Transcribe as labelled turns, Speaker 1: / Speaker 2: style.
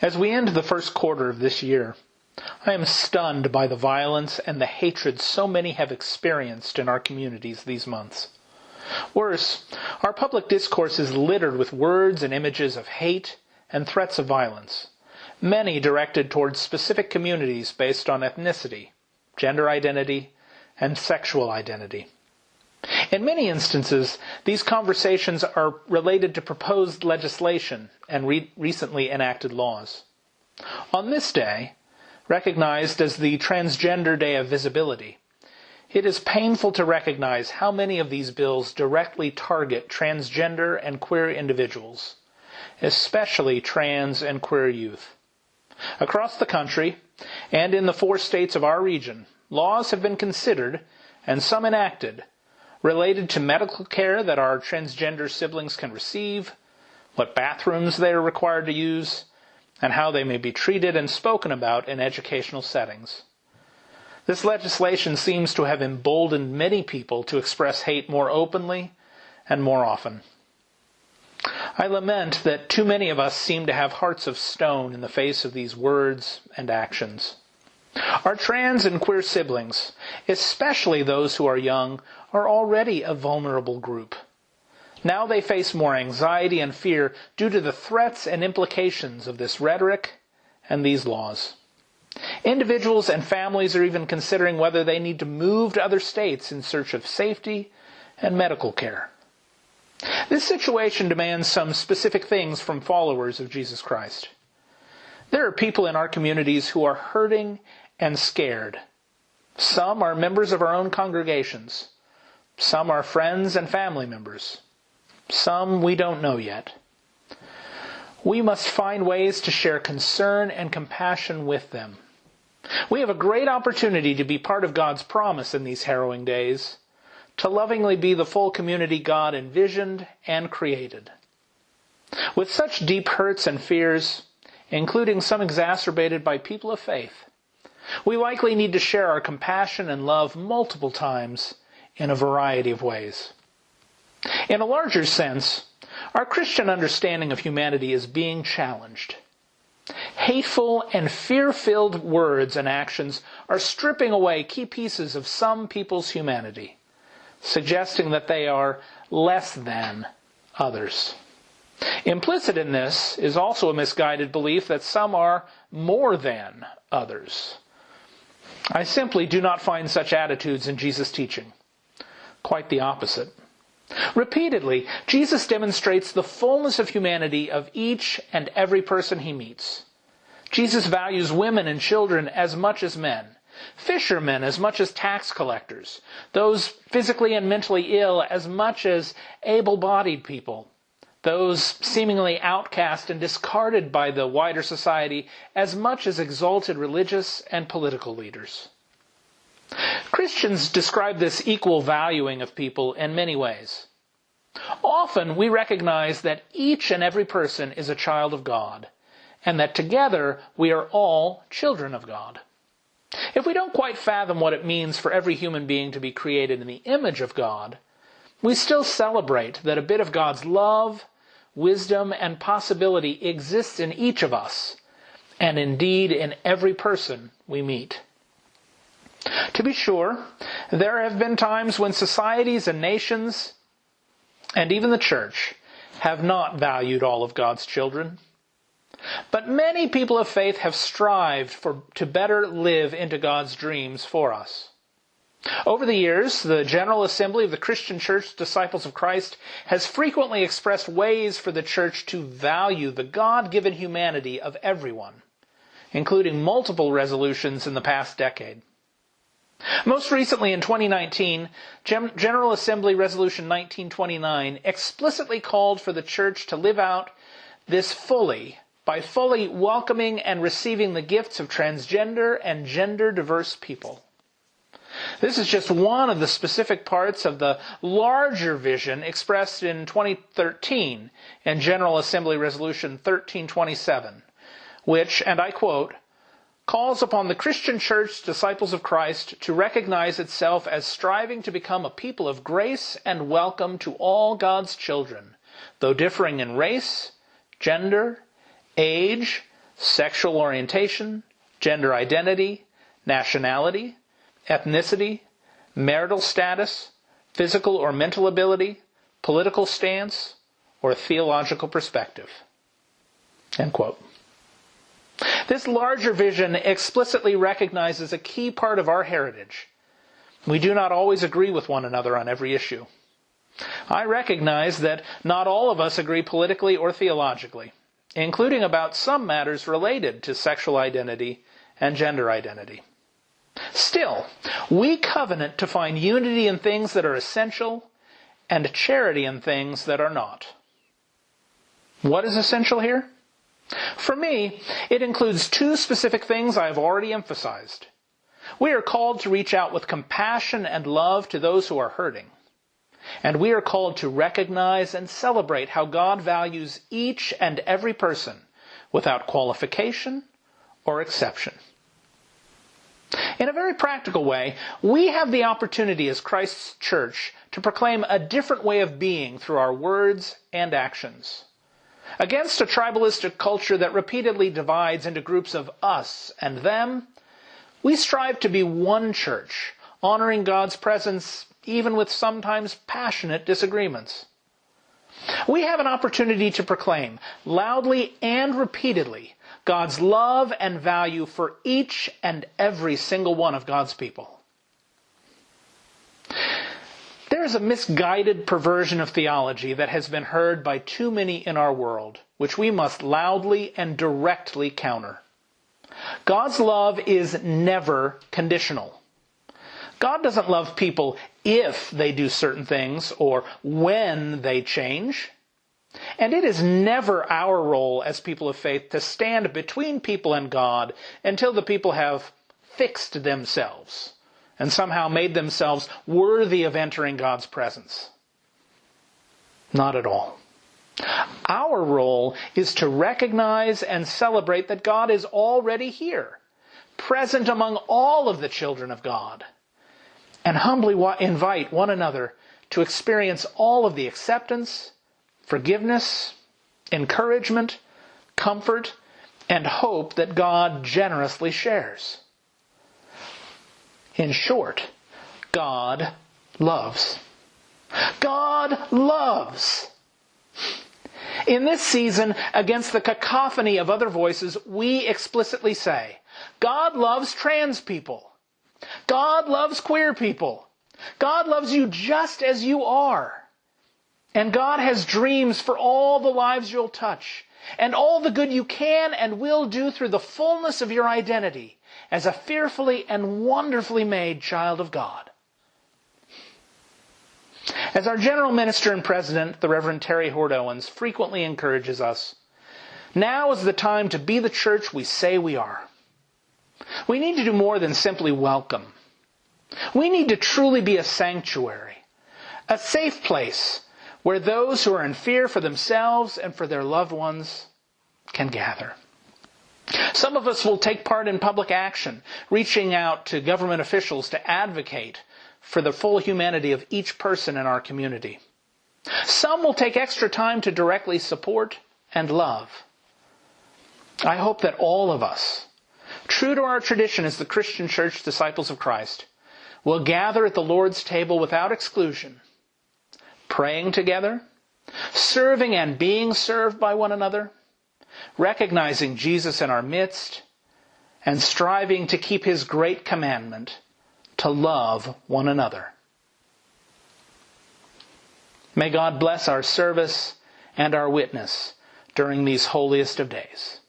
Speaker 1: As we end the first quarter of this year, I am stunned by the violence and the hatred so many have experienced in our communities these months. Worse, our public discourse is littered with words and images of hate and threats of violence, many directed towards specific communities based on ethnicity, gender identity, and sexual identity. In many instances, these conversations are related to proposed legislation and recently enacted laws. On this day, recognized as the Transgender Day of Visibility, it is painful to recognize how many of these bills directly target transgender and queer individuals, especially trans and queer youth. Across the country, and in the 4 states of our region, laws have been considered, and some enacted, related to medical care that our transgender siblings can receive, what bathrooms they are required to use, and how they may be treated and spoken about in educational settings. This legislation seems to have emboldened many people to express hate more openly and more often. I lament that too many of us seem to have hearts of stone in the face of these words and actions. Our trans and queer siblings, especially those who are young, are already a vulnerable group. Now they face more anxiety and fear due to the threats and implications of this rhetoric and these laws. Individuals and families are even considering whether they need to move to other states in search of safety and medical care. This situation demands some specific things from followers of Jesus Christ. There are people in our communities who are hurting and scared. Some are members of our own congregations. Some are friends and family members. Some we don't know yet. We must find ways to share concern and compassion with them. We have a great opportunity to be part of God's promise in these harrowing days, to lovingly be the full community God envisioned and created. With such deep hurts and fears, including some exacerbated by people of faith, we likely need to share our compassion and love multiple times in a variety of ways. In a larger sense, our Christian understanding of humanity is being challenged. Hateful and fear-filled words and actions are stripping away key pieces of some people's humanity, suggesting that they are less than others. Implicit in this is also a misguided belief that some are more than others. I simply do not find such attitudes in Jesus' teaching. Quite the opposite. Repeatedly, Jesus demonstrates the fullness of humanity of each and every person he meets. Jesus values women and children as much as men, fishermen as much as tax collectors, those physically and mentally ill as much as able-bodied people, those seemingly outcast and discarded by the wider society as much as exalted religious and political leaders. Christians describe this equal valuing of people in many ways. Often we recognize that each and every person is a child of God, and that together we are all children of God. If we don't quite fathom what it means for every human being to be created in the image of God, we still celebrate that a bit of God's love, wisdom, and possibility exists in each of us, and indeed in every person we meet. To be sure, there have been times when societies and nations, and even the church, have not valued all of God's children. But many people of faith have strived to better live into God's dreams for us. Over the years, the General Assembly of the Christian Church Disciples of Christ has frequently expressed ways for the church to value the God-given humanity of everyone, including multiple resolutions in the past decade. Most recently in 2019, General Assembly Resolution 1929 explicitly called for the church to live out this fully by fully welcoming and receiving the gifts of transgender and gender-diverse people. This is just one of the specific parts of the larger vision expressed in 2013 in General Assembly Resolution 1327, which, and I quote, calls upon the Christian Church Disciples of Christ to recognize itself as striving to become a people of grace and welcome to all God's children, though differing in race, gender, age, sexual orientation, gender identity, nationality, ethnicity, marital status, physical or mental ability, political stance, or theological perspective." End quote. This larger vision explicitly recognizes a key part of our heritage. We do not always agree with one another on every issue. I recognize that not all of us agree politically or theologically, including about some matters related to sexual identity and gender identity. Still, we covenant to find unity in things that are essential and charity in things that are not. What is essential here? For me, it includes two specific things I have already emphasized. We are called to reach out with compassion and love to those who are hurting. And we are called to recognize and celebrate how God values each and every person without qualification or exception. In a very practical way, we have the opportunity as Christ's church to proclaim a different way of being through our words and actions. Against a tribalistic culture that repeatedly divides into groups of us and them, we strive to be one church, honoring God's presence even with sometimes passionate disagreements. We have an opportunity to proclaim, loudly and repeatedly, God's love and value for each and every single one of God's people. There is a misguided perversion of theology that has been heard by too many in our world, which we must loudly and directly counter. God's love is never conditional. God doesn't love people if they do certain things or when they change. And it is never our role as people of faith to stand between people and God until the people have fixed themselves and somehow made themselves worthy of entering God's presence. Not at all. Our role is to recognize and celebrate that God is already here, present among all of the children of God, and humbly invite one another to experience all of the acceptance, forgiveness, encouragement, comfort, and hope that God generously shares. In short, God loves. God loves. In this season, against the cacophony of other voices, we explicitly say, God loves trans people. God loves queer people. God loves you just as you are. And God has dreams for all the lives you'll touch, and all the good you can and will do through the fullness of your identity as a fearfully and wonderfully made child of God. As our General Minister and President, the Reverend Terry Hord Owens, frequently encourages us, now is the time to be the church we say we are. We need to do more than simply welcome. We need to truly be a sanctuary, a safe place where those who are in fear for themselves and for their loved ones can gather. Some of us will take part in public action, reaching out to government officials to advocate for the full humanity of each person in our community. Some will take extra time to directly support and love. I hope that all of us, true to our tradition as the Christian Church Disciples of Christ, will gather at the Lord's table without exclusion, praying together, serving and being served by one another, recognizing Jesus in our midst, and striving to keep His great commandment to love one another. May God bless our service and our witness during these holiest of days.